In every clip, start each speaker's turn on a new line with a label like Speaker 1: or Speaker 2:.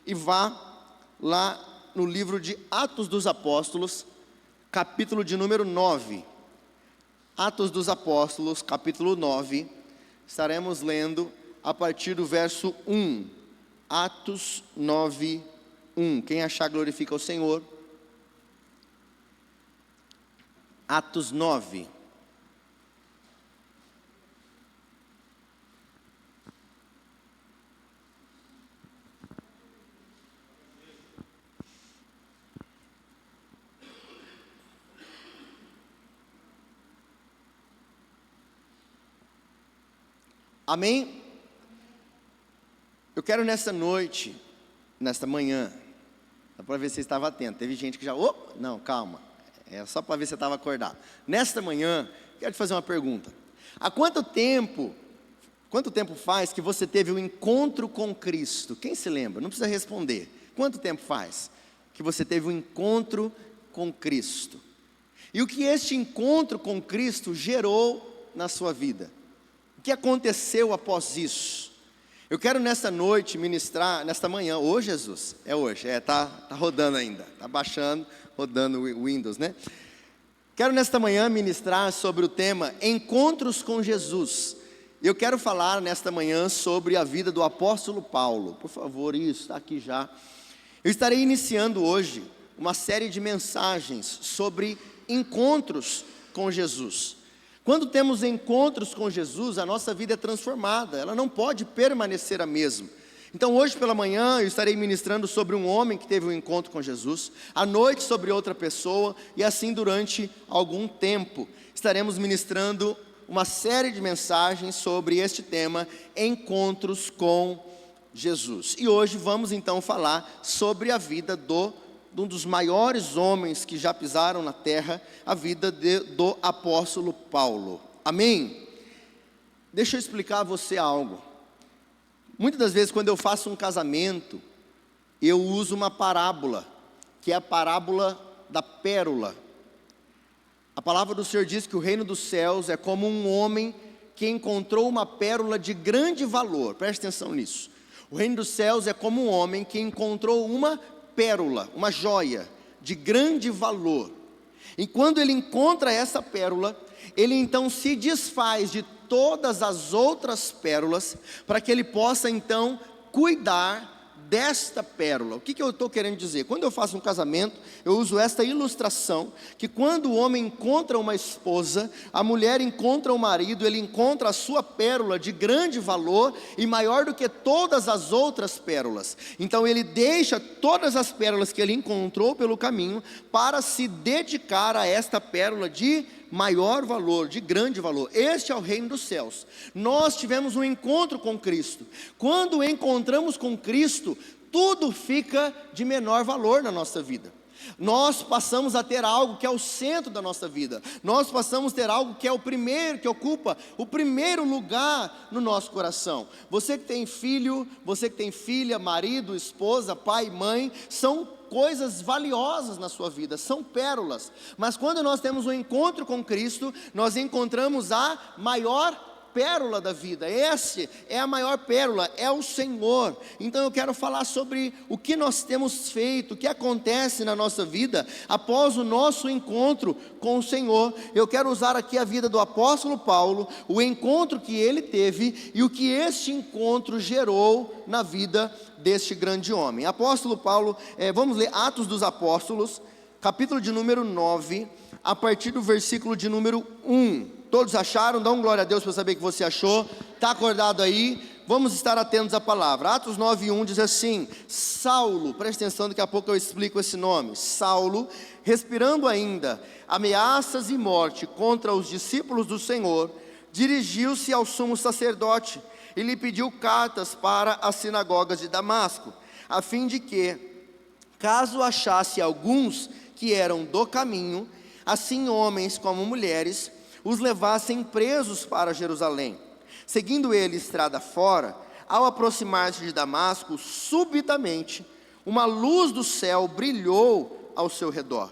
Speaker 1: e vá lá no livro de Atos dos Apóstolos, capítulo de número 9. Atos dos Apóstolos, capítulo 9, estaremos lendo a partir do verso 1. Atos 9, 1. Quem achar, glorifica o Senhor. Atos 9. Amém? Eu quero nesta noite, nesta manhã, só para ver se você estava atento. Teve gente que já, não, calma, é só para ver se você estava acordado. Nesta manhã, quero te fazer uma pergunta. Há quanto tempo faz que você teve um encontro com Cristo? Quem se lembra? Não precisa responder. Quanto tempo faz que você teve um encontro com Cristo? E o que este encontro com Cristo gerou na sua vida? O que aconteceu após isso? Eu quero nesta noite ministrar, nesta manhã, hoje Jesus, é hoje, tá rodando ainda, tá baixando, rodando o Windows, né? Quero nesta manhã ministrar sobre o tema Encontros com Jesus. Eu quero falar nesta manhã sobre a vida do apóstolo Paulo. Por favor, isso, está aqui já. Eu estarei iniciando hoje uma série de mensagens sobre encontros com Jesus. Quando temos encontros com Jesus, a nossa vida é transformada, ela não pode permanecer a mesma. Então hoje pela manhã eu estarei ministrando sobre um homem que teve um encontro com Jesus, à noite sobre outra pessoa, e assim durante algum tempo estaremos ministrando uma série de mensagens sobre este tema, encontros com Jesus. E hoje vamos então falar sobre a vida de um dos maiores homens que já pisaram na terra, a vida do apóstolo Paulo. Amém? Deixa eu explicar a você algo. Muitas das vezes quando eu faço um casamento, eu uso uma parábola, que é a parábola da pérola. A palavra do Senhor diz que o reino dos céus é como um homem que encontrou uma pérola de grande valor. Preste atenção nisso. O reino dos céus é como um homem que encontrou uma pérola, uma joia de grande valor. E quando ele encontra essa pérola, ele então se desfaz de todas as outras pérolas, para que ele possa então cuidar desta pérola. O que eu estou querendo dizer? Quando eu faço um casamento, eu uso esta ilustração, que quando o homem encontra uma esposa, a mulher encontra o marido, ele encontra a sua pérola de grande valor, e maior do que todas as outras pérolas. Então ele deixa todas as pérolas que ele encontrou pelo caminho, para se dedicar a esta pérola de maior valor, de grande valor. Este é o reino dos céus. Nós tivemos um encontro com Cristo. Quando encontramos com Cristo, tudo fica de menor valor na nossa vida. Nós passamos a ter algo que é o centro da nossa vida. Nós passamos a ter algo que é o primeiro, que ocupa o primeiro lugar no nosso coração. Você que tem filho, você que tem filha, marido, esposa, pai, mãe, são coisas valiosas na sua vida, são pérolas. Mas quando nós temos um encontro com Cristo, nós encontramos a maior pérola da vida. Essa é a maior pérola, é o Senhor. Então eu quero falar sobre o que nós temos feito, o que acontece na nossa vida após o nosso encontro com o Senhor. Eu quero usar aqui a vida do apóstolo Paulo, o encontro que ele teve e o que este encontro gerou na vida deste grande homem. Apóstolo Paulo, vamos ler Atos dos Apóstolos, capítulo de número 9, a partir do versículo de número 1. Todos acharam? Dá um glória a Deus para saber que você achou. Está acordado aí? Vamos estar atentos à palavra. Atos 9:1 diz assim: Saulo, preste atenção, daqui a pouco eu explico esse nome. Saulo, respirando ainda ameaças e morte contra os discípulos do Senhor, dirigiu-se ao sumo sacerdote e lhe pediu cartas para as sinagogas de Damasco, a fim de que, caso achasse alguns que eram do caminho, assim homens como mulheres, os levassem presos para Jerusalém. Seguindo ele estrada fora, ao aproximar-se de Damasco, subitamente uma luz do céu brilhou ao seu redor,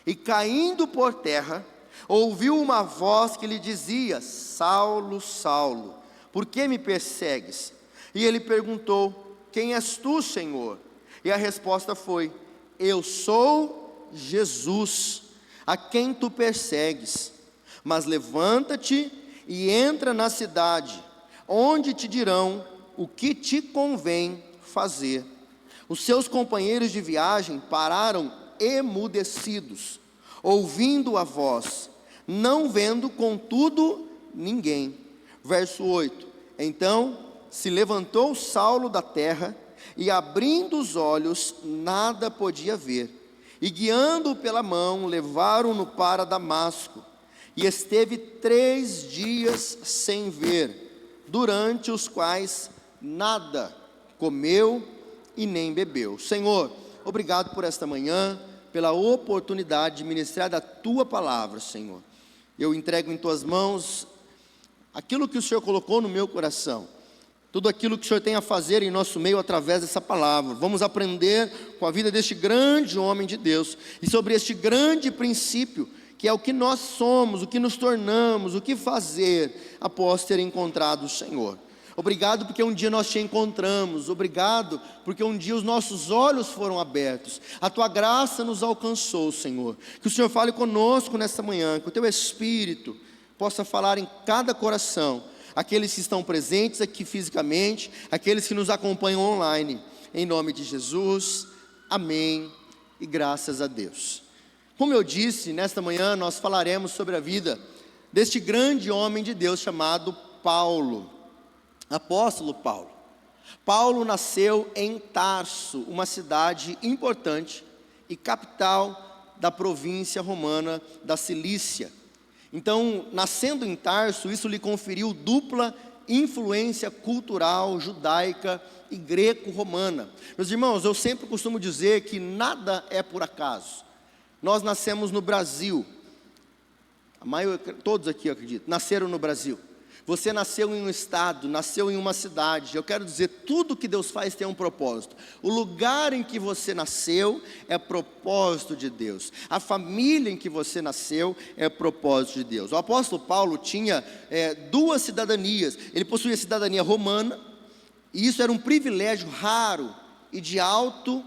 Speaker 1: e caindo por terra, ouviu uma voz que lhe dizia: Saulo, Saulo, por que me persegues? E ele perguntou: quem és tu, Senhor? E a resposta foi: eu sou Jesus, a quem tu persegues. Mas levanta-te e entra na cidade, onde te dirão o que te convém fazer. Os seus companheiros de viagem pararam emudecidos, ouvindo a voz, não vendo contudo ninguém. Verso 8: então se levantou Saulo da terra, e abrindo os olhos, nada podia ver. E guiando-o pela mão, levaram-no para Damasco. E esteve 3 dias sem ver, durante os quais nada comeu e nem bebeu. Senhor, obrigado por esta manhã, pela oportunidade de ministrar da Tua palavra, Senhor. Eu entrego em Tuas mãos aquilo que o Senhor colocou no meu coração, tudo aquilo que o Senhor tem a fazer em nosso meio através dessa palavra. Vamos aprender com a vida deste grande homem de Deus, e sobre este grande princípio, que é o que nós somos, o que nos tornamos, o que fazer após ter encontrado o Senhor. Obrigado porque um dia nós te encontramos, obrigado porque um dia os nossos olhos foram abertos, a Tua graça nos alcançou, Senhor. Que o Senhor fale conosco nesta manhã, que o Teu Espírito possa falar em cada coração, aqueles que estão presentes aqui fisicamente, aqueles que nos acompanham online, em nome de Jesus, amém e graças a Deus. Como eu disse, nesta manhã nós falaremos sobre a vida deste grande homem de Deus chamado Paulo, apóstolo Paulo. Paulo nasceu em Tarso, uma cidade importante e capital da província romana da Cilícia. Então, nascendo em Tarso, isso lhe conferiu dupla influência cultural judaica e greco-romana. Meus irmãos, eu sempre costumo dizer que nada é por acaso. Nós nascemos no Brasil, todos aqui eu acredito, nasceram no Brasil. Você nasceu em um estado, nasceu em uma cidade. Eu quero dizer, tudo que Deus faz tem um propósito. O lugar em que você nasceu é propósito de Deus. A família em que você nasceu é propósito de Deus. O apóstolo Paulo tinha 2 cidadanias. Ele possuía a cidadania romana, e isso era um privilégio raro e de alto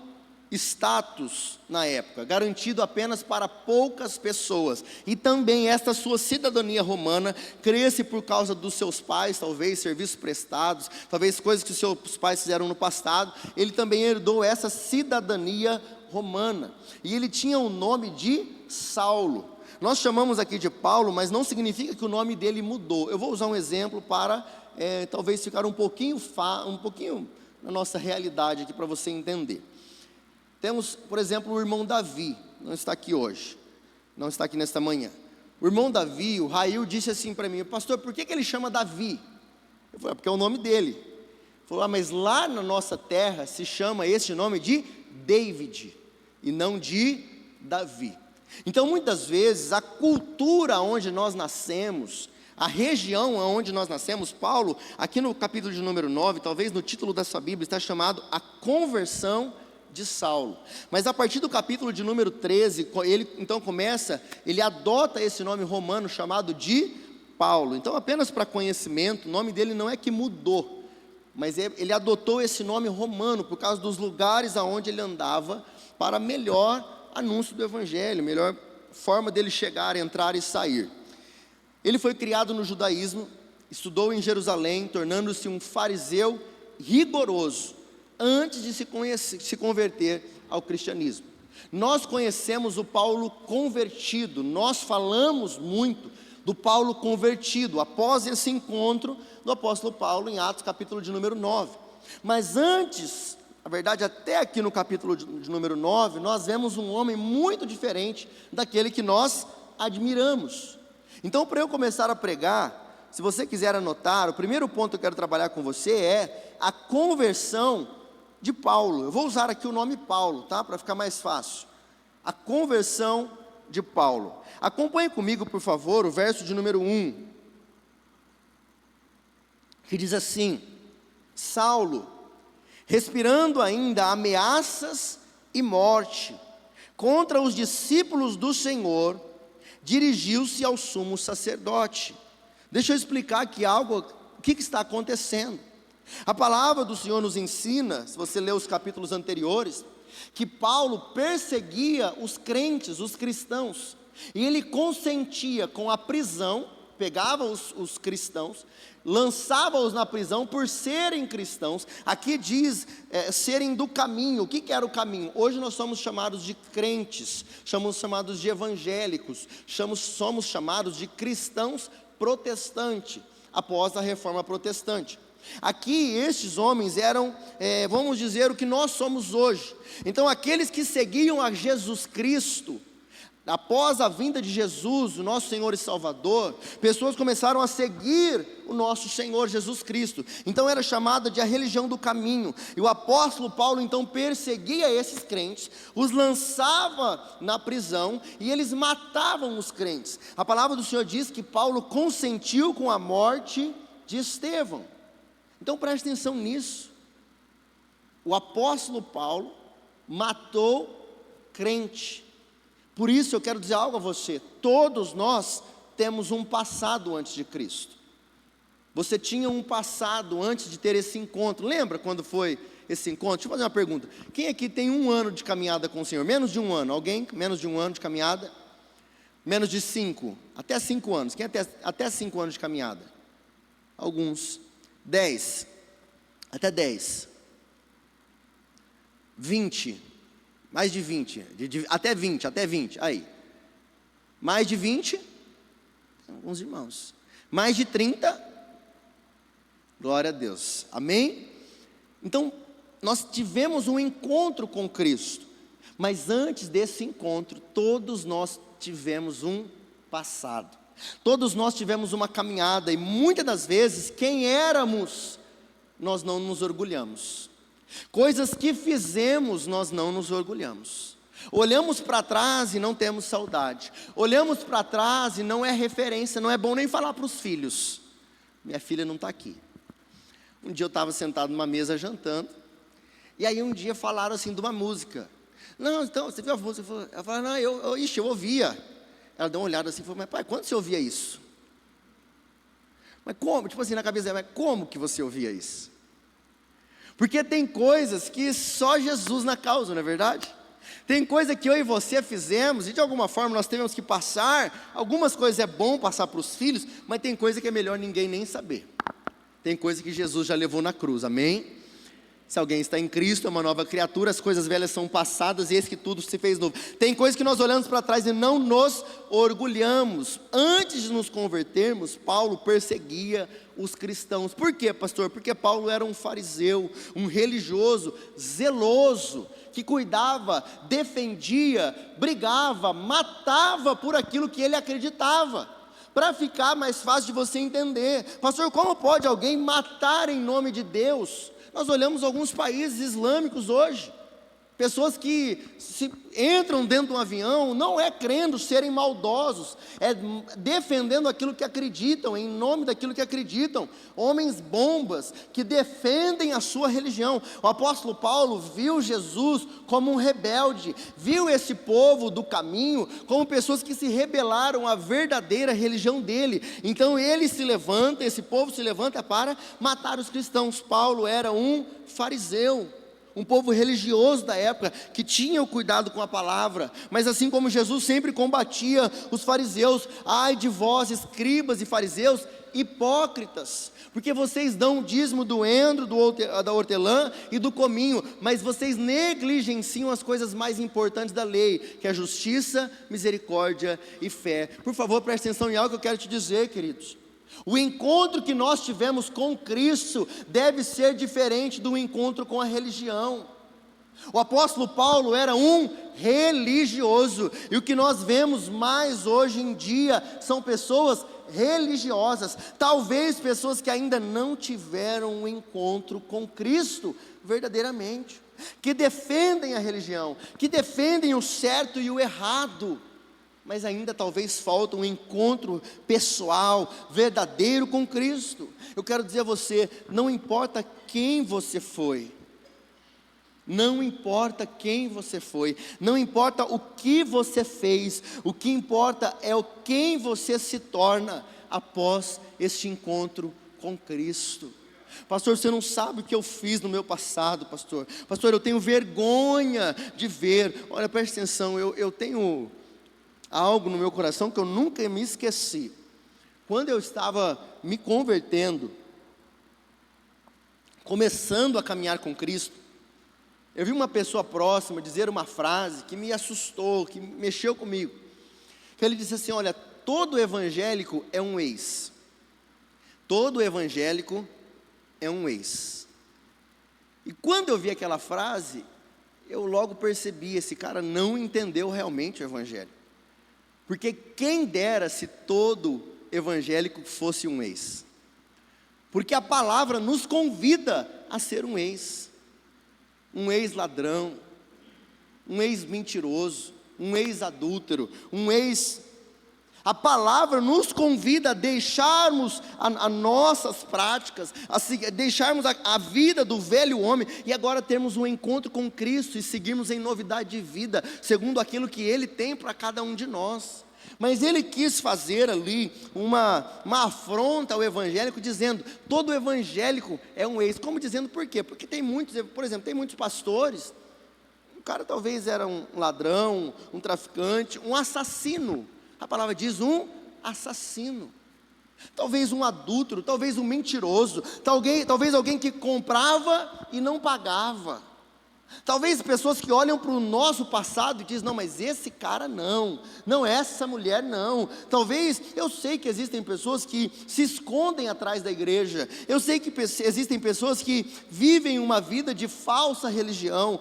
Speaker 1: status na época, garantido apenas para poucas pessoas. E também esta sua cidadania romana cresce por causa dos seus pais, talvez serviços prestados, talvez coisas que os seus pais fizeram no passado. Ele também herdou essa cidadania romana, e ele tinha o nome de Saulo. Nós chamamos aqui de Paulo, mas não significa que o nome dele mudou. Eu vou usar um exemplo para talvez ficar um pouquinho na nossa realidade aqui, para você entender. Temos, por exemplo, o irmão Davi, não está aqui hoje, não está aqui nesta manhã. O irmão Davi, o Rail, disse assim para mim: pastor, por que ele chama Davi? Eu falei: porque é o nome dele. Ele falou: mas lá na nossa terra se chama esse nome de David, e não de Davi. Então muitas vezes a cultura onde nós nascemos, a região onde nós nascemos, Paulo, aqui no capítulo de número 9, talvez no título da sua Bíblia, está chamado A Conversão de Saulo. Mas a partir do capítulo de número 13, ele então ele adota esse nome romano chamado de Paulo. Então, apenas para conhecimento, o nome dele não é que mudou, mas ele adotou esse nome romano por causa dos lugares aonde ele andava, para melhor anúncio do evangelho, melhor forma dele chegar, entrar e sair. Ele foi criado no judaísmo, estudou em Jerusalém, tornando-se um fariseu rigoroso antes de se converter ao cristianismo. Nós conhecemos o Paulo convertido, nós falamos muito do Paulo convertido, após esse encontro do apóstolo Paulo em Atos capítulo de número 9. Mas antes, na verdade até aqui no capítulo de número 9, nós vemos um homem muito diferente daquele que nós admiramos. Então, para eu começar a pregar, se você quiser anotar, o primeiro ponto que eu quero trabalhar com você é a conversão de Paulo. Eu vou usar aqui o nome Paulo, tá? Para ficar mais fácil. A conversão de Paulo. Acompanhe comigo, por favor, o verso de número 1, que diz assim: Saulo, respirando ainda ameaças e morte contra os discípulos do Senhor, dirigiu-se ao sumo sacerdote. Deixa eu explicar aqui o que está acontecendo. A palavra do Senhor nos ensina, se você ler os capítulos anteriores, que Paulo perseguia os crentes, os cristãos, e ele consentia com a prisão, pegava os cristãos, lançava-os na prisão por serem cristãos. Aqui diz serem do caminho. O que era o caminho? Hoje nós somos chamados de crentes, somos chamados de evangélicos, somos chamados de cristãos protestantes, após a reforma protestante. Aqui estes homens eram, vamos dizer, o que nós somos hoje. Então aqueles que seguiam a Jesus Cristo, após a vinda de Jesus, o nosso Senhor e Salvador, pessoas começaram a seguir o nosso Senhor Jesus Cristo. Então era chamada de a religião do caminho. E o apóstolo Paulo então perseguia esses crentes, os lançava na prisão e eles matavam os crentes. A palavra do Senhor diz que Paulo consentiu com a morte de Estevão. Então preste atenção nisso. O apóstolo Paulo matou crente. Por isso eu quero dizer algo a você: todos nós temos um passado antes de Cristo. Você tinha um passado antes de ter esse encontro. Lembra quando foi esse encontro? Deixa eu fazer uma pergunta: quem aqui tem 1 ano de caminhada com o Senhor? Menos de 1 ano? Alguém? Menos de 1 ano de caminhada? Menos de 5? Até 5 anos? Quem até 5 anos de caminhada? Alguns. 10? Até 10? 20? Mais de 20, até 20, aí. Mais de 20, alguns irmãos. Mais de 30, glória a Deus, amém? Então, nós tivemos um encontro com Cristo, mas antes desse encontro, todos nós tivemos um passado. Todos nós tivemos uma caminhada, e muitas das vezes, quem éramos, nós não nos orgulhamos. Coisas que fizemos, nós não nos orgulhamos. Olhamos para trás e não temos saudade. Olhamos para trás e não é referência, não é bom nem falar para os filhos. Minha filha não está aqui. Um dia eu estava sentado numa mesa jantando, e aí um dia falaram assim de uma música. Não, então, você viu a música? Ela falou, não, eu ouvia. Ela deu uma olhada assim e falou, mas pai, quando você ouvia isso? Mas como? Tipo assim, na cabeça dela, mas como que você ouvia isso? Porque tem coisas que só Jesus na causa, não é verdade? Tem coisa que eu e você fizemos, e de alguma forma nós temos que passar. Algumas coisas é bom passar para os filhos, mas tem coisa que é melhor ninguém nem saber. Tem coisa que Jesus já levou na cruz, amém? Se alguém está em Cristo, é uma nova criatura, as coisas velhas são passadas, e eis que tudo se fez novo. Tem coisas que nós olhamos para trás e não nos orgulhamos. Antes de nos convertermos, Paulo perseguia os cristãos. Por quê, pastor? Porque Paulo era um fariseu, um religioso, zeloso, que cuidava, defendia, brigava, matava por aquilo que ele acreditava. Para ficar mais fácil de você entender, pastor, como pode alguém matar em nome de Deus? Nós olhamos alguns países islâmicos hoje, pessoas que entram dentro de um avião, não é crendo serem maldosos, é defendendo aquilo que acreditam, em nome daquilo que acreditam, homens bombas, que defendem a sua religião. O apóstolo Paulo viu Jesus como um rebelde, viu esse povo do caminho como pessoas que se rebelaram à verdadeira religião dele. Então ele se levanta, esse povo se levanta para matar os cristãos. Paulo era um fariseu, um povo religioso da época, que tinha o cuidado com a palavra, mas assim como Jesus sempre combatia os fariseus, ai de vós, escribas e fariseus, hipócritas, porque vocês dão o dízimo do endro, da hortelã e do cominho, mas vocês negligenciam as coisas mais importantes da lei, que é a justiça, misericórdia e fé. Por favor, preste atenção em algo que eu quero te dizer, queridos. O encontro que nós tivemos com Cristo deve ser diferente do encontro com a religião. O apóstolo Paulo era um religioso, e o que nós vemos mais hoje em dia são pessoas religiosas, talvez pessoas que ainda não tiveram um encontro com Cristo verdadeiramente, que defendem a religião, que defendem o certo e o errado, mas ainda talvez falta um encontro pessoal, verdadeiro com Cristo. Eu quero dizer a você, não importa quem você foi, não importa quem você foi, não importa o que você fez, o que importa é o quem você se torna após este encontro com Cristo. Pastor, você não sabe o que eu fiz no meu passado, pastor. Pastor, eu tenho vergonha de ver. Olha, preste atenção, eu tenho algo no meu coração que eu nunca me esqueci. Quando eu estava me convertendo, começando a caminhar com Cristo, eu vi uma pessoa próxima dizer uma frase que me assustou, que mexeu comigo. Ele disse assim: olha, todo evangélico é um ex. Todo evangélico é um ex. E quando eu vi aquela frase, eu logo percebi, esse cara não entendeu realmente o evangelho. Porque quem dera se todo evangélico fosse um ex. Porque a palavra nos convida a ser um ex-ladrão, um ex-mentiroso, um ex-adúltero, um ex... A palavra nos convida a deixarmos as nossas práticas, deixarmos a vida do velho homem, e agora termos um encontro com Cristo, e seguirmos em novidade de vida, segundo aquilo que Ele tem para cada um de nós. Mas ele quis fazer ali uma afronta ao evangélico, dizendo, todo evangélico é um ex. Como dizendo por quê? Porque tem muitos, por exemplo, tem muitos pastores, o cara talvez era um ladrão, um traficante, um assassino. A palavra diz um assassino. Talvez um adúltero, talvez um mentiroso, talvez alguém que comprava e não pagava. Talvez pessoas que olham para o nosso passado e dizem, não, mas esse cara não, essa mulher não. Talvez, eu sei que existem pessoas que se escondem atrás da igreja, eu sei que existem pessoas que vivem uma vida de falsa religião,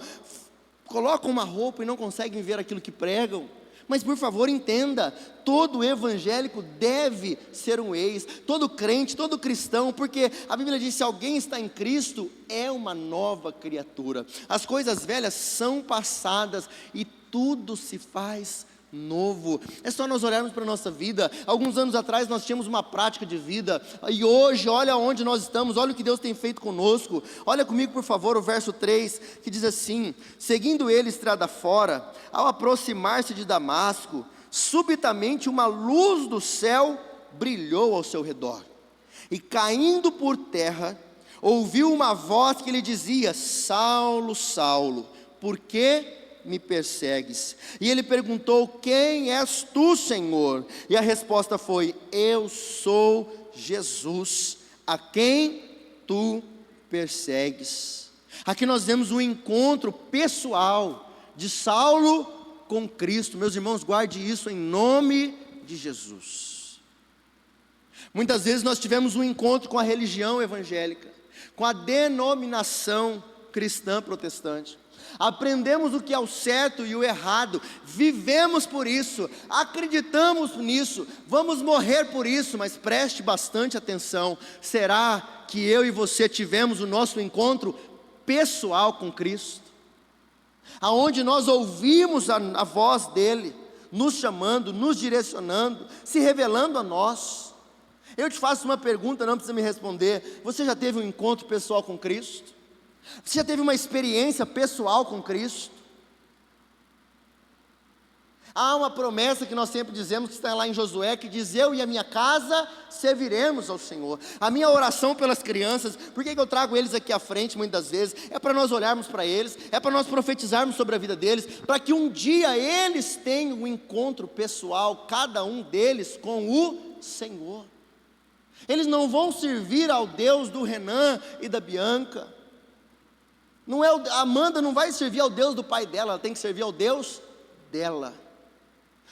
Speaker 1: colocam uma roupa e não conseguem ver aquilo que pregam. Mas por favor entenda, todo evangélico deve ser um ex, todo crente, todo cristão, porque a Bíblia diz, se alguém está em Cristo, é uma nova criatura. As coisas velhas são passadas e tudo se faz novo. É só nós olharmos para a nossa vida. Alguns anos atrás nós tínhamos uma prática de vida, e hoje olha onde nós estamos, olha o que Deus tem feito conosco. Olha comigo por favor o verso 3, que diz assim: seguindo ele estrada fora, ao aproximar-se de Damasco, subitamente uma luz do céu brilhou ao seu redor, e caindo por terra, ouviu uma voz que lhe dizia, Saulo, Saulo, por que me persegues? E ele perguntou, quem és tu, Senhor? E a resposta foi, eu sou Jesus, a quem tu persegues. Aqui nós vemos um encontro pessoal de Saulo com Cristo. Meus irmãos, guarde isso em nome de Jesus. Muitas vezes nós tivemos um encontro com a religião evangélica, com a denominação cristã protestante. Aprendemos o que é o certo e o errado, vivemos por isso, acreditamos nisso, vamos morrer por isso, mas preste bastante atenção. Será que eu e você tivemos o nosso encontro pessoal com Cristo? Aonde nós ouvimos a voz dEle, nos chamando, nos direcionando, se revelando a nós. Eu te faço uma pergunta, não precisa me responder. Você já teve um encontro pessoal com Cristo? Você já teve uma experiência pessoal com Cristo? Há uma promessa que nós sempre dizemos, que está lá em Josué, que diz, eu e a minha casa serviremos ao Senhor. A minha oração pelas crianças, por que eu trago eles aqui à frente muitas vezes? É para nós olharmos para eles, é para nós profetizarmos sobre a vida deles, para que um dia eles tenham um encontro pessoal, cada um deles com o Senhor. Eles não vão servir ao Deus do Renan e da Bianca. Não é, a Amanda não vai servir ao Deus do pai dela, ela tem que servir ao Deus dela.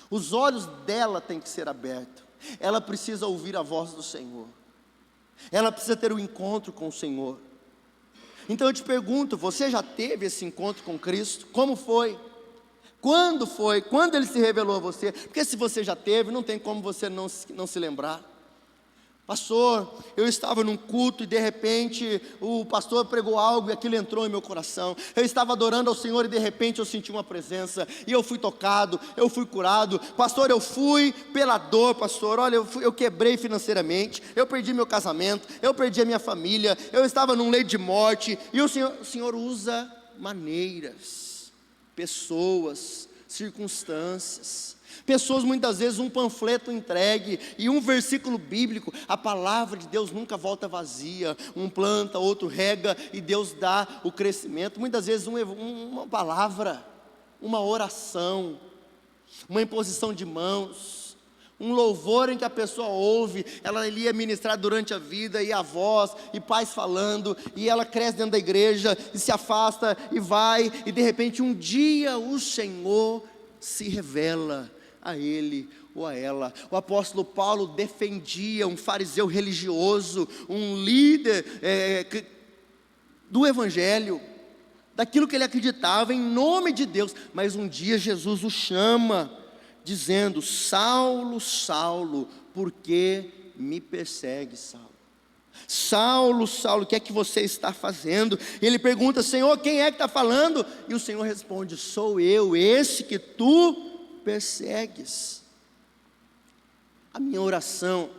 Speaker 1: Os olhos dela têm que ser abertos. Ela precisa ouvir a voz do Senhor. Ela precisa ter um encontro com o Senhor. Então eu te pergunto, você já teve esse encontro com Cristo? Como foi? Quando foi? Quando Ele se revelou a você? Porque se você já teve, não tem como você não se lembrar. Pastor, eu estava num culto e de repente o pastor pregou algo e aquilo entrou em meu coração. Eu estava adorando ao Senhor e de repente eu senti uma presença e eu fui tocado, eu fui curado. Pastor, eu fui pela dor, pastor, olha, eu quebrei financeiramente, eu perdi meu casamento, eu perdi a minha família, eu estava num leito de morte. E o Senhor usa maneiras, pessoas, circunstâncias. Pessoas muitas vezes um panfleto entregue e um versículo bíblico. A palavra de Deus nunca volta vazia. Um planta, outro rega e Deus dá o crescimento. Muitas vezes uma palavra, uma oração, uma imposição de mãos, um louvor em que a pessoa ouve, ela ia ministrar durante a vida, e a voz, e pais falando, e ela cresce dentro da igreja, e se afasta, e vai, e de repente um dia o Senhor se revela a ele ou a ela. O apóstolo Paulo defendia um fariseu religioso, um líder do evangelho, daquilo que ele acreditava em nome de Deus, mas um dia Jesus o chama, dizendo: Saulo, Saulo, por que me persegue, Saulo? Saulo, Saulo, o que é que você está fazendo? Ele pergunta: Senhor, quem é que está falando? E o Senhor responde: sou eu, esse que tu persegues. A minha oração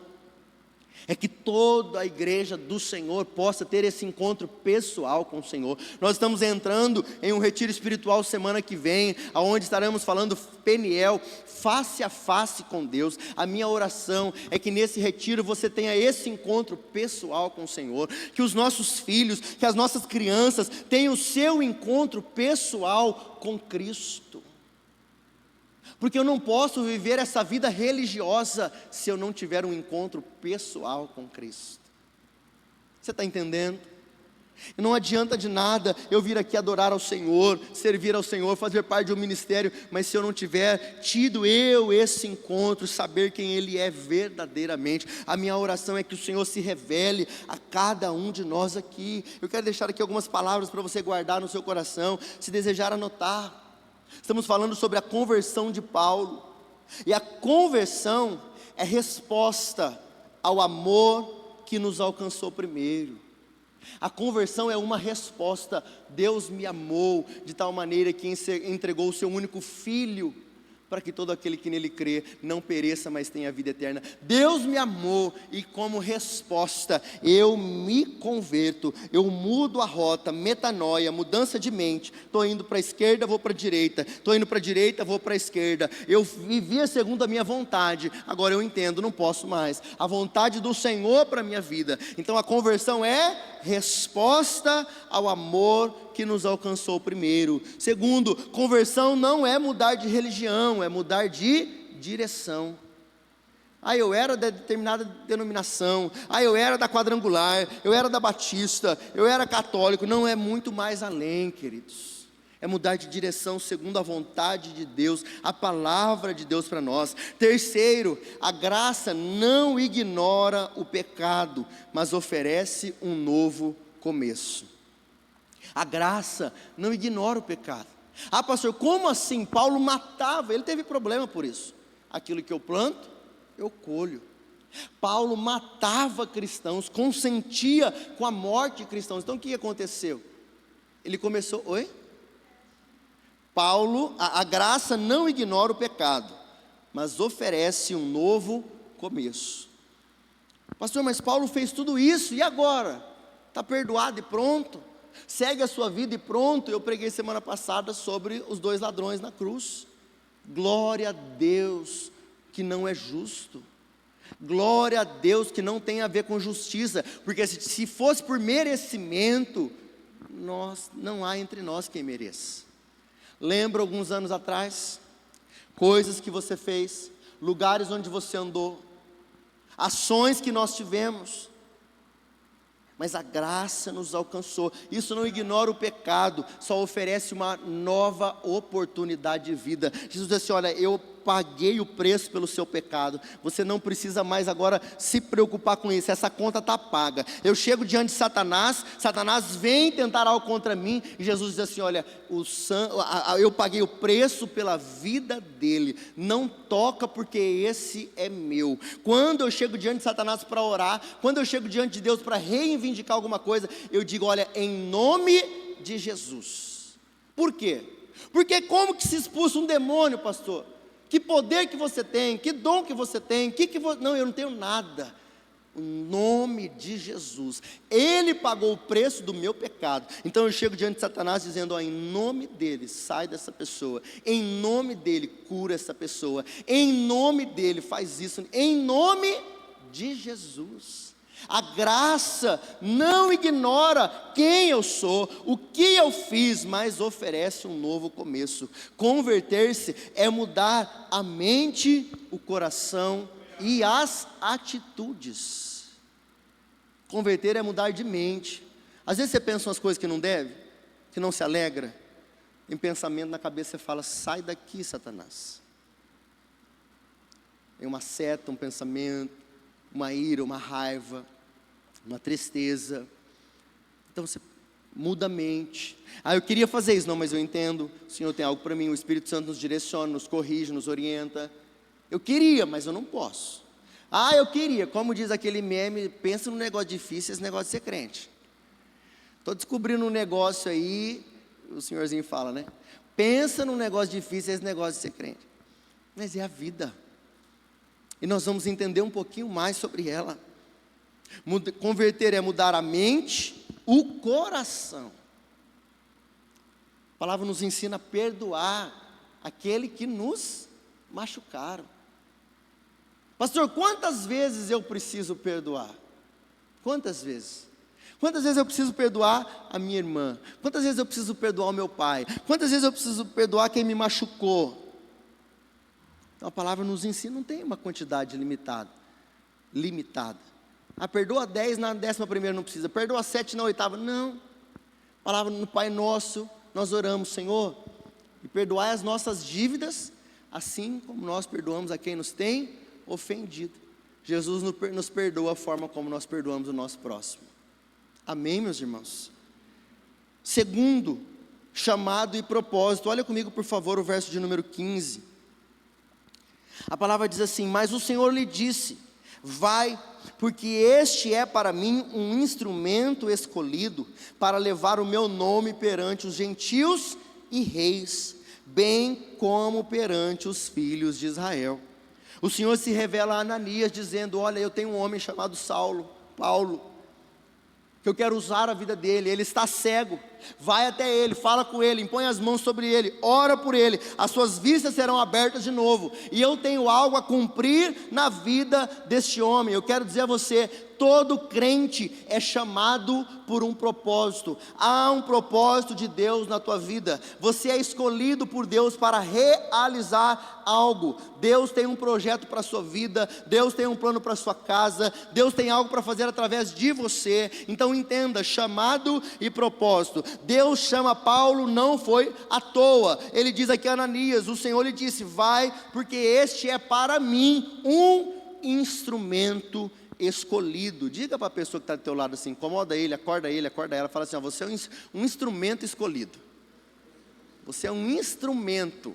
Speaker 1: é que toda a igreja do Senhor possa ter esse encontro pessoal com o Senhor. Nós estamos entrando em um retiro espiritual semana que vem, onde estaremos falando Peniel, face a face com Deus. A minha oração é que nesse retiro você tenha esse encontro pessoal com o Senhor, que os nossos filhos, que as nossas crianças tenham o seu encontro pessoal com Cristo. Porque eu não posso viver essa vida religiosa se eu não tiver um encontro pessoal com Cristo. Você está entendendo? Não adianta de nada eu vir aqui adorar ao Senhor, servir ao Senhor, fazer parte de um ministério, mas se eu não tiver tido esse encontro, saber quem Ele é verdadeiramente. A minha oração é que o Senhor se revele a cada um de nós aqui. Eu quero deixar aqui algumas palavras para você guardar no seu coração, se desejar anotar. Estamos falando sobre a conversão de Paulo, e a conversão é resposta ao amor que nos alcançou primeiro. A conversão é uma resposta. Deus me amou de tal maneira que entregou o seu único filho, para que todo aquele que nele crê não pereça, mas tenha vida eterna. Deus me amou, e como resposta eu me converto, eu mudo a rota, metanoia, mudança de mente. Estou indo para a esquerda, vou para a direita, estou indo para a direita, vou para a esquerda. Eu vivia segundo a minha vontade, agora eu entendo, não posso mais, a vontade do Senhor para a minha vida. Então a conversão é resposta ao amor que nos alcançou primeiro. Segundo, conversão não é mudar de religião, é mudar de direção. Eu era da determinada denominação, eu era da quadrangular, eu era da batista, eu era católico. Não, é muito mais além, queridos. É mudar de direção segundo a vontade de Deus, a palavra de Deus para nós. Terceiro, a graça não ignora o pecado, mas oferece um novo começo. A graça não ignora o pecado. Pastor, como assim? Paulo matava, ele teve problema por isso. Aquilo que eu planto, eu colho. Paulo matava cristãos, consentia com a morte de cristãos. Então o que aconteceu? Ele começou, Paulo, a graça não ignora o pecado, mas oferece um novo começo. Pastor, mas Paulo fez tudo isso, e agora? Está perdoado e pronto? Segue a sua vida e pronto. Eu preguei semana passada sobre os 2 ladrões na cruz. Glória a Deus que não é justo. Glória a Deus que não tem a ver com justiça, porque se fosse por merecimento, não há entre nós quem mereça. Lembra alguns anos atrás, coisas que você fez, lugares onde você andou, ações que nós tivemos, mas a graça nos alcançou. Isso não ignora o pecado, só oferece uma nova oportunidade de vida. Jesus disse assim: olha, eu paguei o preço pelo seu pecado, você não precisa mais agora se preocupar com isso, essa conta está paga. Eu chego diante de Satanás, Satanás vem tentar algo contra mim, e Jesus diz assim: olha, eu paguei o preço pela vida dele, não toca porque esse é meu. Quando eu chego diante de Satanás para orar, quando eu chego diante de Deus para reivindicar alguma coisa, eu digo: olha, em nome de Jesus. Por quê? Porque como que se expulsa um demônio, pastor? Que poder que você tem, que dom que você tem, não, eu não tenho nada. o nome de Jesus. Ele pagou o preço do meu pecado. Então eu chego diante de Satanás dizendo, ó, em nome dele, sai dessa pessoa. Em nome dele, cura essa pessoa. Em nome dele, faz isso. Em nome de Jesus. A graça não ignora quem eu sou, o que eu fiz, mas oferece um novo começo. Converter-se é mudar a mente, o coração e as atitudes. Converter é mudar de mente. Às vezes você pensa umas coisas que não deve, que não se alegra. Em pensamento na cabeça você fala, sai daqui, Satanás. Tem uma seta, um pensamento, uma ira, uma raiva, uma tristeza. Então você muda a mente. Eu queria fazer isso, não, mas eu entendo, o Senhor tem algo para mim, o Espírito Santo nos direciona, nos corrige, nos orienta. Eu queria, mas eu não posso. Eu queria, como diz aquele meme, pensa num negócio difícil, esse negócio de ser crente. Estou descobrindo um negócio aí, o senhorzinho fala, né? Pensa num negócio difícil, esse negócio de ser crente. Mas é a vida. E nós vamos entender um pouquinho mais sobre ela. Converter é mudar a mente, o coração. A palavra nos ensina a perdoar aquele que nos machucaram. Pastor, quantas vezes eu preciso perdoar? Quantas vezes? Quantas vezes eu preciso perdoar a minha irmã? Quantas vezes eu preciso perdoar o meu pai? Quantas vezes eu preciso perdoar quem me machucou? Então a palavra nos ensina, não tem uma quantidade limitada. Perdoa 10, na 11ª não precisa. Perdoa 7, na 8ª, não. A palavra no Pai Nosso, nós oramos, Senhor, e perdoai as nossas dívidas, assim como nós perdoamos a quem nos tem ofendido. Jesus nos perdoa a forma como nós perdoamos o nosso próximo. Amém, meus irmãos? Segundo, chamado e propósito. Olha comigo, por favor, o verso de número 15. A palavra diz assim, mas o Senhor lhe disse, vai, porque este é para mim um instrumento escolhido, para levar o meu nome perante os gentios e reis, bem como perante os filhos de Israel. O Senhor se revela a Ananias, dizendo, olha, eu tenho um homem chamado Paulo, que eu quero usar a vida dele, ele está cego, vai até ele, fala com ele, impõe as mãos sobre ele, ora por ele, as suas vistas serão abertas de novo, e eu tenho algo a cumprir na vida deste homem. Eu quero dizer a você, todo crente é chamado por um propósito. Há um propósito de Deus na tua vida. Você é escolhido por Deus para realizar algo. Deus tem um projeto para a sua vida. Deus tem um plano para a sua casa. Deus tem algo para fazer através de você. Então entenda, chamado e propósito. Deus chama Paulo, não foi à toa. Ele diz aqui a Ananias, o Senhor lhe disse, vai, porque este é para mim um instrumento escolhido. Diga para a pessoa que está do teu lado assim, incomoda ele, acorda ela, fala assim, você é um instrumento escolhido. Você é um instrumento.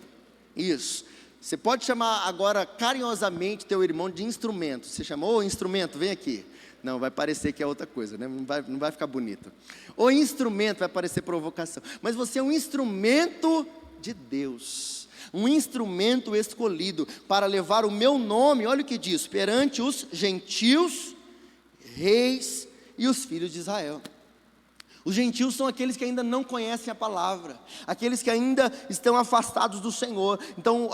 Speaker 1: Isso. Você pode chamar agora carinhosamente teu irmão de instrumento. Você chamou, ô instrumento, vem aqui. Não, vai parecer que é outra coisa, né? Não vai ficar bonito. O instrumento vai parecer provocação. Mas você é um instrumento de Deus. Um instrumento escolhido para levar o meu nome, olha o que diz, perante os gentios, reis e os filhos de Israel. Os gentios são aqueles que ainda não conhecem a palavra, aqueles que ainda estão afastados do Senhor. Então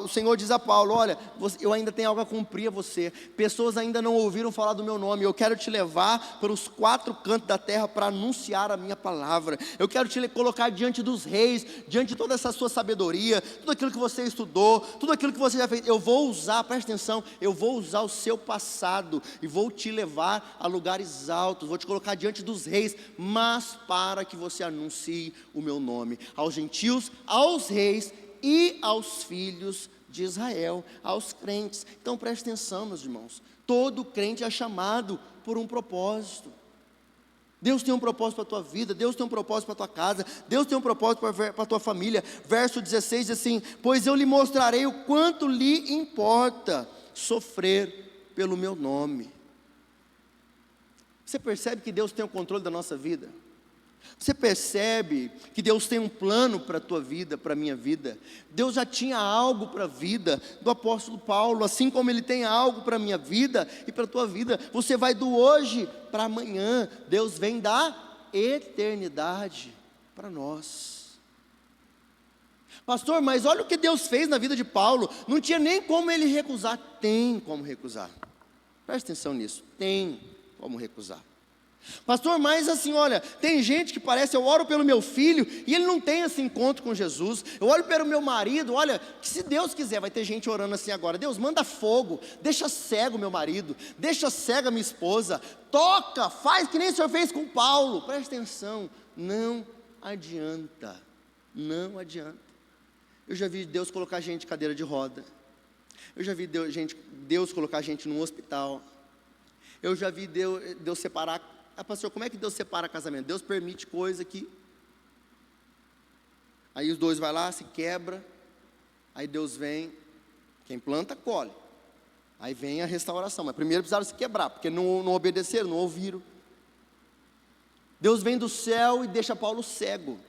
Speaker 1: o Senhor diz a Paulo, olha, eu ainda tenho algo a cumprir a você, pessoas ainda não ouviram falar do meu nome, eu quero te levar para os 4 cantos da terra para anunciar a minha palavra. Eu quero te colocar diante dos reis, diante de toda essa sua sabedoria, tudo aquilo que você estudou, tudo aquilo que você já fez. Eu vou usar, presta atenção, eu vou usar o seu passado e vou te levar a lugares altos, vou te colocar diante dos reis, mas para que você anuncie o meu nome aos gentios, aos reis e aos filhos de Israel, aos crentes. Então preste atenção, meus irmãos, todo crente é chamado por um propósito. Deus tem um propósito para a tua vida, Deus tem um propósito para a tua casa, Deus tem um propósito para a tua família. Verso 16 diz assim, pois eu lhe mostrarei o quanto lhe importa sofrer pelo meu nome. Você percebe que Deus tem o controle da nossa vida? Você percebe que Deus tem um plano para a tua vida, para a minha vida? Deus já tinha algo para a vida do apóstolo Paulo, assim como Ele tem algo para a minha vida e para a tua vida. Você vai do hoje para amanhã, Deus vem da eternidade para nós. Pastor, mas olha o que Deus fez na vida de Paulo, não tinha nem como ele recusar. Tem como recusar, preste atenção nisso, tem como recusar. Pastor, mas assim, olha, tem gente que parece, eu oro pelo meu filho e ele não tem esse encontro com Jesus. Eu olho pelo meu marido, olha, que se Deus quiser, vai ter gente orando assim agora: Deus, manda fogo, deixa cego meu marido, deixa cega minha esposa, toca, faz que nem o Senhor fez com Paulo. Presta atenção, não adianta, não adianta. Eu já vi Deus colocar gente em cadeira de roda, eu já vi Deus colocar gente num hospital, eu já vi Deus separar. Pastor, como é que Deus separa casamento? Deus permite coisa que... Aí os dois vai lá, se quebra, aí Deus vem, quem planta, colhe. Aí vem a restauração, mas primeiro precisaram se quebrar, porque não obedeceram, não ouviram. Deus vem do céu e deixa Paulo cego.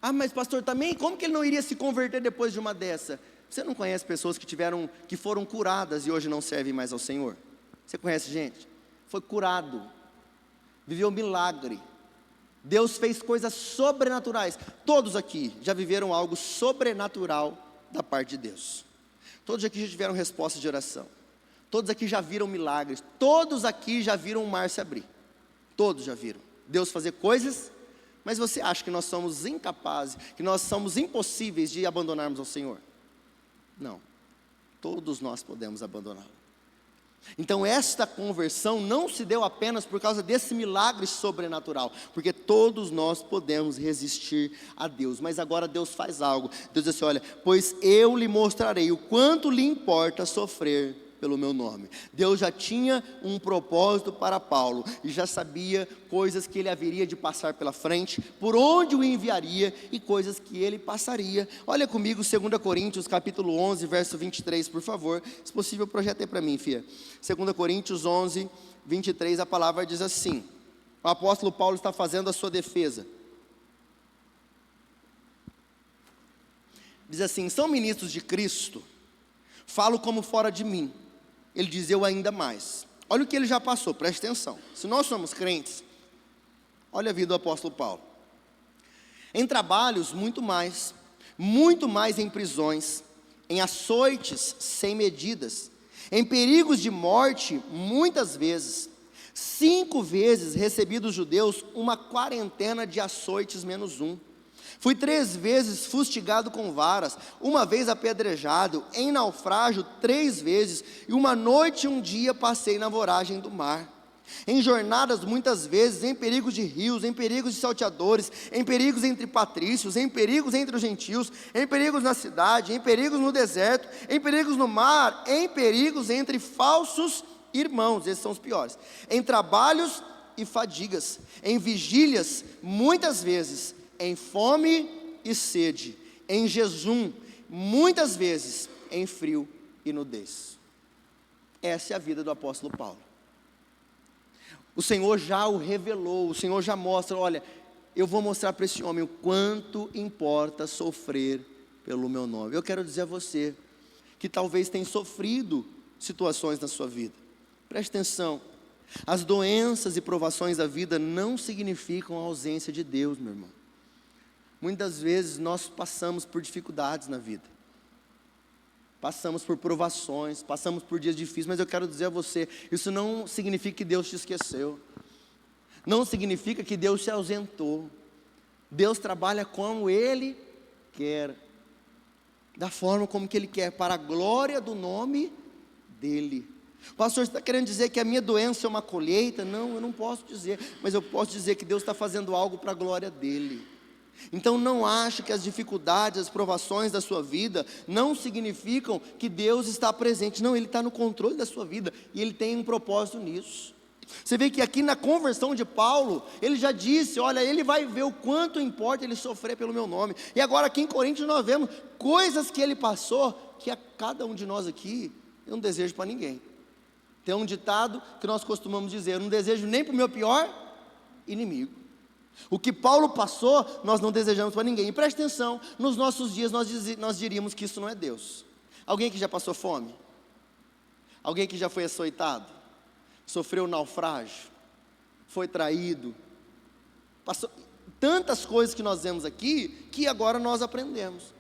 Speaker 1: Ah, mas pastor, também, como que ele não iria se converter depois de uma dessa? Você não conhece pessoas que foram curadas e hoje não servem mais ao Senhor? Você conhece gente? Foi curado, viveu um milagre, Deus fez coisas sobrenaturais. Todos aqui já viveram algo sobrenatural da parte de Deus. Todos aqui já tiveram resposta de oração, todos aqui já viram milagres, todos aqui já viram o mar se abrir, todos já viram Deus fazer coisas. Mas você acha que nós somos incapazes, que nós somos impossíveis de abandonarmos ao Senhor? Não, todos nós podemos abandoná-lo. Então esta conversão não se deu apenas por causa desse milagre sobrenatural, porque todos nós podemos resistir a Deus. Mas agora Deus faz algo. Deus diz assim: olha, pois eu lhe mostrarei o quanto lhe importa sofrer pelo meu nome. Deus já tinha um propósito para Paulo, e já sabia coisas que ele haveria de passar pela frente, por onde o enviaria, e coisas que ele passaria. Olha comigo 2 Coríntios capítulo 11, verso 23, por favor. Se possível, projeta aí para mim, filha. 2 Coríntios 11, 23, a palavra diz assim, o apóstolo Paulo está fazendo a sua defesa. Diz assim: são ministros de Cristo, falo como fora de mim. Ele diz: eu ainda mais. Olha o que ele já passou, preste atenção. Se nós somos crentes, olha a vida do apóstolo Paulo. Em trabalhos, muito mais em prisões, em açoites sem medidas, em perigos de morte, muitas vezes. 5 vezes recebi dos judeus uma quarentena de açoites menos um. Fui 3 vezes fustigado com varas, 1 vez apedrejado, em naufrágio 3 vezes, e 1 noite e 1 dia passei na voragem do mar. Em jornadas muitas vezes, em perigos de rios, em perigos de salteadores, em perigos entre patrícios, em perigos entre os gentios, em perigos na cidade, em perigos no deserto, em perigos no mar, em perigos entre falsos irmãos, esses são os piores, em trabalhos e fadigas, em vigílias muitas vezes, em fome e sede, em jejum, muitas vezes, em frio e nudez. Essa é a vida do apóstolo Paulo. O Senhor já o revelou, o Senhor já mostra: olha, eu vou mostrar para esse homem o quanto importa sofrer pelo meu nome. Eu quero dizer a você, que talvez tenha sofrido situações na sua vida, preste atenção, as doenças e provações da vida não significam a ausência de Deus, meu irmão. Muitas vezes nós passamos por dificuldades na vida, passamos por provações, passamos por dias difíceis, mas eu quero dizer a você, isso não significa que Deus te esqueceu, não significa que Deus se ausentou. Deus trabalha como Ele quer, da forma como que Ele quer, para a glória do nome dEle. Pastor, você está querendo dizer que a minha doença é uma colheita? Não, eu não posso dizer, mas eu posso dizer que Deus está fazendo algo para a glória dEle. Então não ache que as dificuldades, as provações da sua vida não significam que Deus está presente. Não, Ele está no controle da sua vida e Ele tem um propósito nisso. Você vê que aqui na conversão de Paulo, ele já disse: olha, ele vai ver o quanto importa ele sofrer pelo meu nome. E agora aqui em Coríntios nós vemos coisas que ele passou, que a cada um de nós aqui, eu não desejo para ninguém. Tem um ditado que nós costumamos dizer: eu não desejo nem para o meu pior inimigo. O que Paulo passou, nós não desejamos para ninguém. E preste atenção, nos nossos dias nós diríamos que isso não é Deus. Alguém que já passou fome? Alguém que já foi açoitado? Sofreu naufrágio? Foi traído? Passou tantas coisas que nós vemos aqui, que agora nós aprendemos.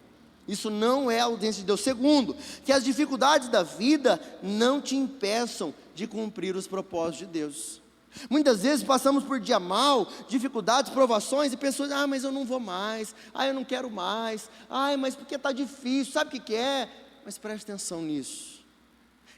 Speaker 1: Isso não é a audiência de Deus. Segundo, que as dificuldades da vida não te impeçam de cumprir os propósitos de Deus. Muitas vezes passamos por dia mal, dificuldades, provações, e pessoas, mas eu não vou mais, eu não quero mais, mas porque está difícil, sabe o que é? Mas preste atenção nisso,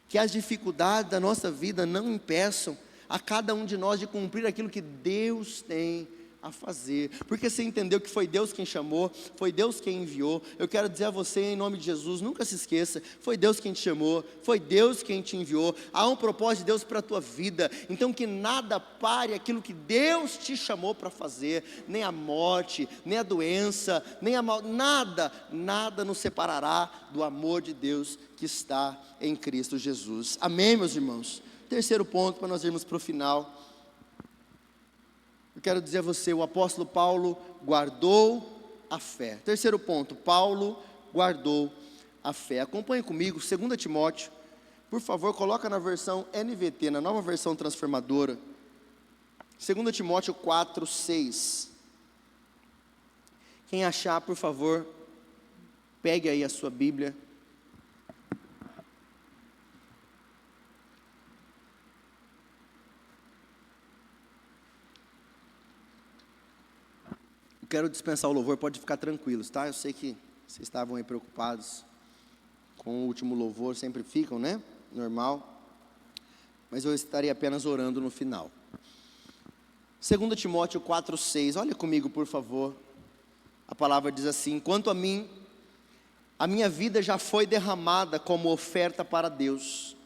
Speaker 1: que as dificuldades da nossa vida não impeçam a cada um de nós de cumprir aquilo que Deus tem a fazer, porque você entendeu que foi Deus quem chamou, foi Deus quem enviou. Eu quero dizer a você, em nome de Jesus, nunca se esqueça, foi Deus quem te chamou, foi Deus quem te enviou, há um propósito de Deus para a tua vida, então que nada pare aquilo que Deus te chamou para fazer, nem a morte, nem a doença, nem a nada nos separará do amor de Deus que está em Cristo Jesus. Amém, meus irmãos? Terceiro ponto, para nós irmos para o final. Eu quero dizer a você, o apóstolo Paulo guardou a fé. Terceiro ponto, Paulo guardou a fé. Acompanhe comigo, 2 Timóteo, por favor, coloca na versão NVT, na nova versão transformadora. 2 Timóteo 4, 6. Quem achar, por favor, pegue aí a sua Bíblia. Quero dispensar o louvor, pode ficar tranquilos, tá? Eu sei que vocês estavam aí preocupados com o último louvor, sempre ficam, né? Normal. Mas eu estarei apenas orando no final. 2 Timóteo 4,6, olha comigo por favor. A palavra diz assim: quanto a mim, a minha vida já foi derramada como oferta para Deus.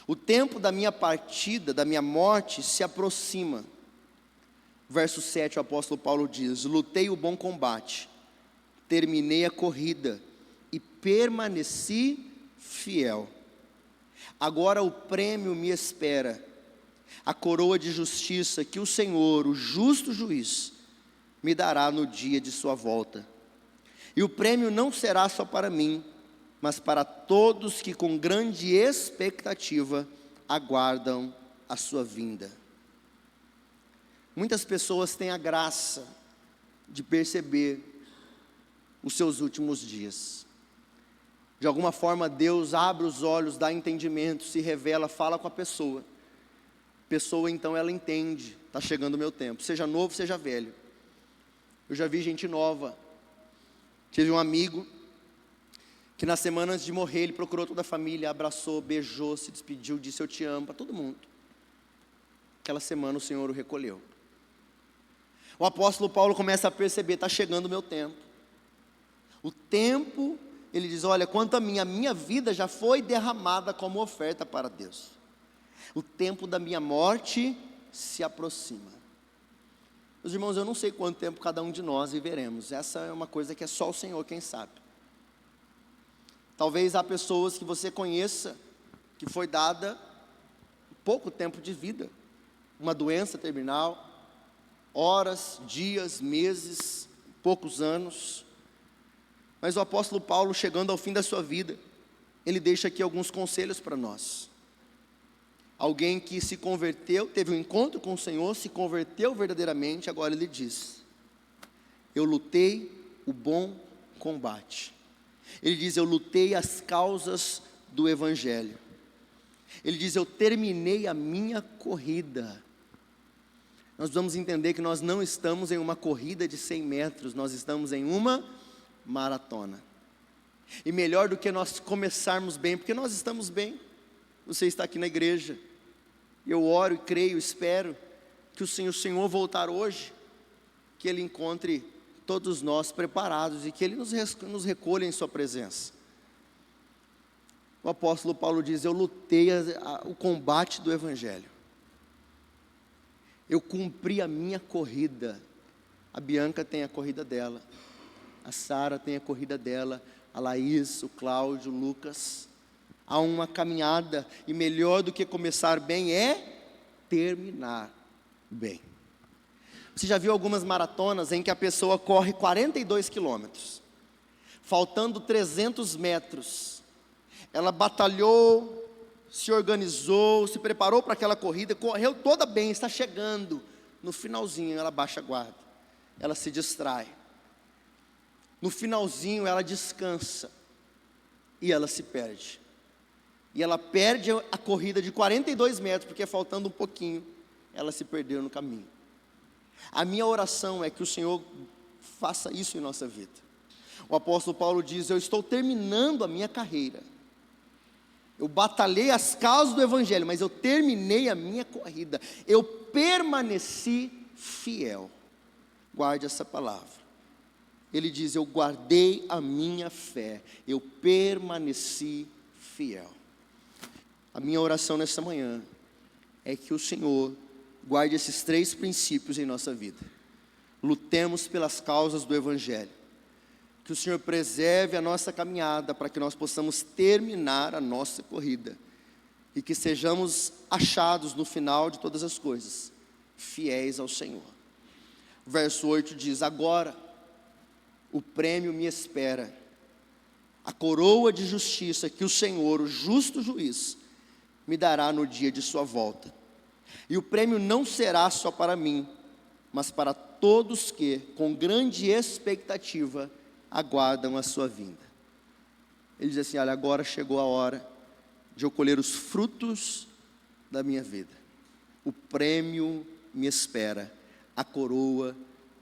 Speaker 1: O tempo da minha partida, da minha morte, se aproxima. Verso 7, o apóstolo Paulo diz: lutei o bom combate, terminei a corrida e permaneci fiel. Agora o prêmio me espera, a coroa de justiça que o Senhor, o justo juiz, me dará no dia de sua volta. E o prêmio não será só para mim, mas para todos que com grande expectativa aguardam a sua vinda. Muitas pessoas têm a graça de perceber os seus últimos dias. De alguma forma Deus abre os olhos, dá entendimento, se revela, fala com a pessoa. Pessoa então ela entende, está chegando o meu tempo, seja novo, seja velho. Eu já vi gente nova. Tive um amigo que na semana antes de morrer ele procurou toda a família, abraçou, beijou, se despediu, disse eu te amo para todo mundo. Aquela semana o Senhor o recolheu. O apóstolo Paulo começa a perceber, está chegando o meu tempo. O tempo, ele diz, olha, quanto a minha vida já foi derramada como oferta para Deus. O tempo da minha morte se aproxima. Meus irmãos, eu não sei quanto tempo cada um de nós viveremos. Essa é uma coisa que é só o Senhor quem sabe. Talvez há pessoas que você conheça, que foi dada pouco tempo de vida. Uma doença terminal, horas, dias, meses, poucos anos. Mas o apóstolo Paulo, chegando ao fim da sua vida, ele deixa aqui alguns conselhos para nós. Alguém que se converteu, teve um encontro com o Senhor, se converteu verdadeiramente, agora ele diz: eu lutei o bom combate. Ele diz, eu lutei as causas do Evangelho. Ele diz, eu terminei a minha corrida. Nós vamos entender que nós não estamos em uma corrida de 100 metros, nós estamos em uma maratona. E melhor do que nós começarmos bem, porque nós estamos bem. Você está aqui na igreja, eu oro e creio, espero que o Senhor voltar hoje, que Ele encontre todos nós preparados e que Ele nos recolha em sua presença. O apóstolo Paulo diz, eu lutei o combate do Evangelho. Eu cumpri a minha corrida. A Bianca tem a corrida dela, a Sara tem a corrida dela, a Laís, o Cláudio, o Lucas. Há uma caminhada, e melhor do que começar bem é terminar bem. Você já viu algumas maratonas em que a pessoa corre 42 quilômetros, faltando 300 metros, ela batalhou, se organizou, se preparou para aquela corrida, correu toda bem, está chegando, no finalzinho ela baixa a guarda, ela se distrai, no finalzinho ela descansa, e ela se perde, e ela perde a corrida de 42 metros, porque faltando um pouquinho, ela se perdeu no caminho. A minha oração é que o Senhor faça isso em nossa vida. O apóstolo Paulo diz: eu estou terminando a minha carreira, eu batalhei as causas do Evangelho, mas eu terminei a minha corrida, eu permaneci fiel. Guarde essa palavra. Ele diz: eu guardei a minha fé, eu permaneci fiel. A minha oração nessa manhã é que o Senhor guarde esses 3 princípios em nossa vida. Lutemos pelas causas do Evangelho. Que o Senhor preserve a nossa caminhada para que nós possamos terminar a nossa corrida. E que sejamos achados no final de todas as coisas, fiéis ao Senhor. Verso 8 diz: agora o prêmio me espera, a coroa de justiça que o Senhor, o justo juiz, me dará no dia de sua volta. E o prêmio não será só para mim, mas para todos que, com grande expectativa, aguardam a sua vinda. Ele diz assim: olha, agora chegou a hora de eu colher os frutos da minha vida. O prêmio me espera, a coroa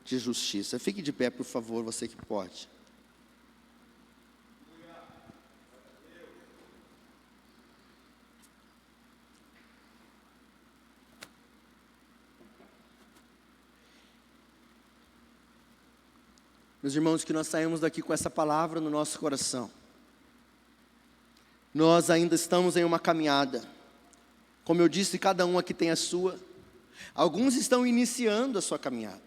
Speaker 1: de justiça. Fique de pé, por favor, você que pode. Meus irmãos, que nós saímos daqui com essa palavra no nosso coração. Nós ainda estamos em uma caminhada. Como eu disse, cada um aqui tem a sua. Alguns estão iniciando a sua caminhada.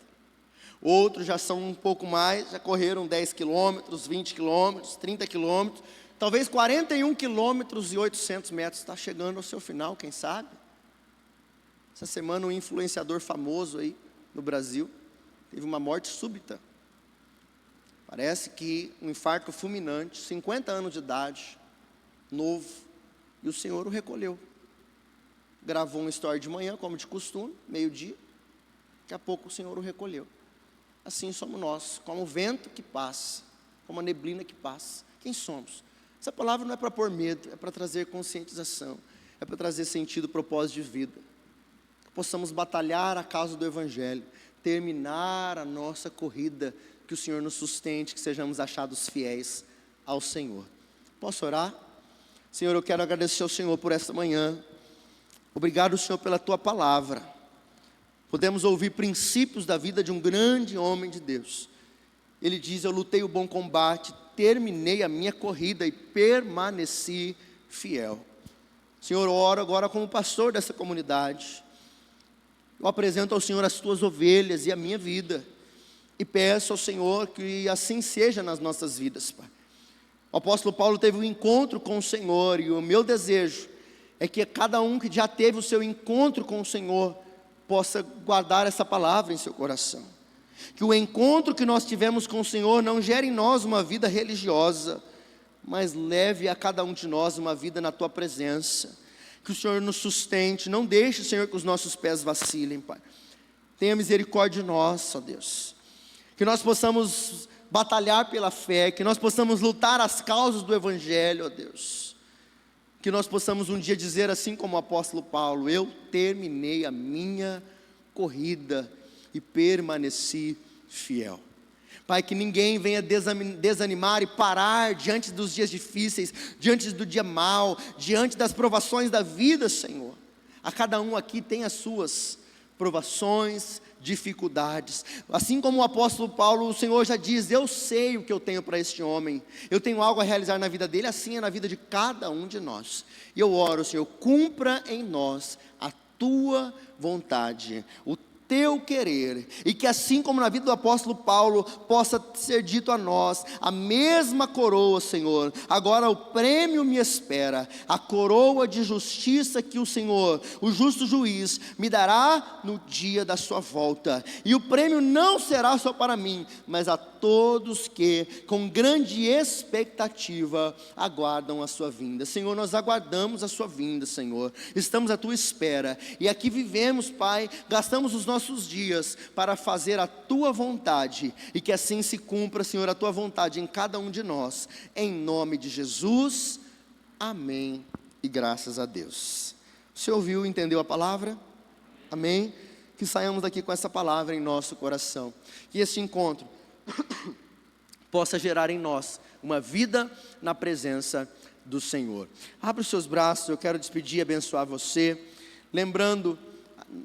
Speaker 1: Outros já são um pouco mais, já correram 10 quilômetros, 20 quilômetros, 30 quilômetros. Talvez 41 quilômetros e 800 metros. Está chegando ao seu final, quem sabe? Essa semana um influenciador famoso aí no Brasil teve uma morte súbita. Parece que um infarto fulminante, 50 anos de idade, novo, e o Senhor o recolheu. Gravou uma story de manhã, como de costume, meio-dia, daqui a pouco o Senhor o recolheu. Assim somos nós, como o vento que passa, como a neblina que passa. Quem somos? Essa palavra não é para pôr medo, é para trazer conscientização, é para trazer sentido, propósito de vida. Que possamos batalhar a causa do Evangelho, terminar a nossa corrida, que o Senhor nos sustente, que sejamos achados fiéis ao Senhor. Posso orar? Senhor, eu quero agradecer ao Senhor por esta manhã. Obrigado, Senhor, pela Tua palavra. Podemos ouvir princípios da vida de um grande homem de Deus. Ele diz: eu lutei o bom combate, terminei a minha corrida e permaneci fiel. Senhor, eu oro agora como pastor dessa comunidade. Eu apresento ao Senhor as Tuas ovelhas e a minha vida. E peço ao Senhor que assim seja nas nossas vidas, Pai. O apóstolo Paulo teve um encontro com o Senhor, e o meu desejo é que cada um que já teve o seu encontro com o Senhor possa guardar essa palavra em seu coração. Que o encontro que nós tivemos com o Senhor não gere em nós uma vida religiosa, mas leve a cada um de nós uma vida na Tua presença. Que o Senhor nos sustente, não deixe, Senhor, que os nossos pés vacilem, Pai. Tenha misericórdia de nós, ó Deus. Que nós possamos batalhar pela fé, que nós possamos lutar as causas do Evangelho, ó Deus. Que nós possamos um dia dizer assim como o apóstolo Paulo: eu terminei a minha corrida e permaneci fiel. Pai, que ninguém venha desanimar e parar diante dos dias difíceis, diante do dia mau, diante das provações da vida, Senhor. A cada um aqui tem as suas provações, dificuldades. Assim como o apóstolo Paulo, o Senhor já diz: eu sei o que eu tenho para este homem, eu tenho algo a realizar na vida dele, assim é na vida de cada um de nós. E eu oro, Senhor, cumpra em nós a Tua vontade, o teu querer, e que assim como na vida do apóstolo Paulo, possa ser dito a nós, a mesma coroa, Senhor, agora o prêmio me espera, a coroa de justiça que o Senhor, o justo juiz, me dará no dia da sua volta, e o prêmio não será só para mim, mas a todos que, com grande expectativa, aguardam a sua vinda. Senhor, nós aguardamos a sua vinda, Senhor, estamos à tua espera, e aqui vivemos, Pai, gastamos os nossos dias para fazer a tua vontade, e que assim se cumpra, Senhor, a tua vontade em cada um de nós, em nome de Jesus, amém, e graças a Deus. Você ouviu e entendeu a palavra? Amém? Que saiamos daqui com essa palavra em nosso coração, que esse encontro possa gerar em nós uma vida na presença do Senhor. Abra os seus braços, eu quero despedir e abençoar você, lembrando,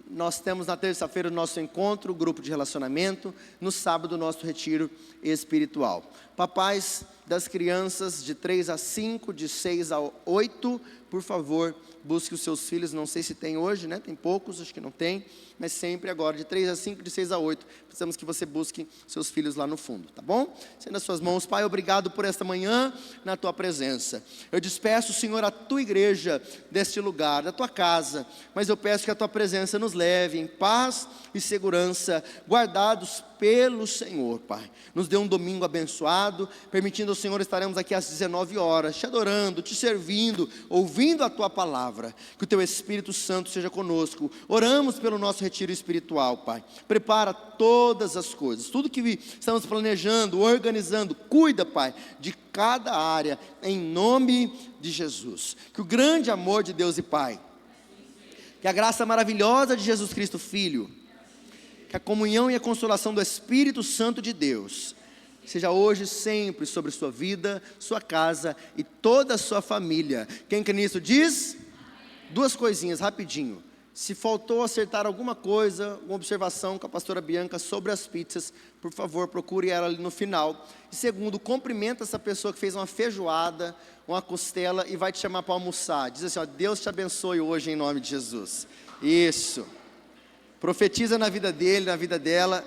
Speaker 1: nós temos na terça-feira o nosso encontro, o grupo de relacionamento, no sábado o nosso retiro espiritual. Papais das crianças de 3 a 5, de 6 a 8, por favor, busque os seus filhos, não sei se tem hoje, né? Tem poucos, acho que não tem, mas sempre agora, de 3 a 5, de 6 a 8, precisamos que você busque seus filhos lá no fundo, tá bom? Estenda as suas mãos. Pai, obrigado por esta manhã, na tua presença, eu despeço, Senhor, a tua igreja, deste lugar, da tua casa, mas eu peço que a tua presença nos leve em paz e segurança, guardados pelo Senhor, Pai. Nos dê um domingo abençoado, permitindo ao Senhor, estaremos aqui às 19 horas, te adorando, te servindo, ouvindo a tua palavra, que o teu Espírito Santo seja conosco. Oramos pelo nosso retiro espiritual, Pai, prepara todas as coisas, tudo que estamos planejando, organizando, cuida, Pai, de cada área, em nome de Jesus. Que o grande amor de Deus e Pai, que a graça maravilhosa de Jesus Cristo, Filho, que a comunhão e a consolação do Espírito Santo de Deus, seja hoje e sempre sobre sua vida, sua casa e toda a sua família. Quem crê nisso diz? Duas coisinhas, rapidinho. Se faltou acertar alguma coisa, uma observação com a pastora Bianca sobre as pizzas, por favor, procure ela ali no final. E segundo, cumprimenta essa pessoa que fez uma feijoada, uma costela e vai te chamar para almoçar. Diz assim, ó, Deus te abençoe hoje em nome de Jesus. Isso. Profetiza na vida dele, na vida dela,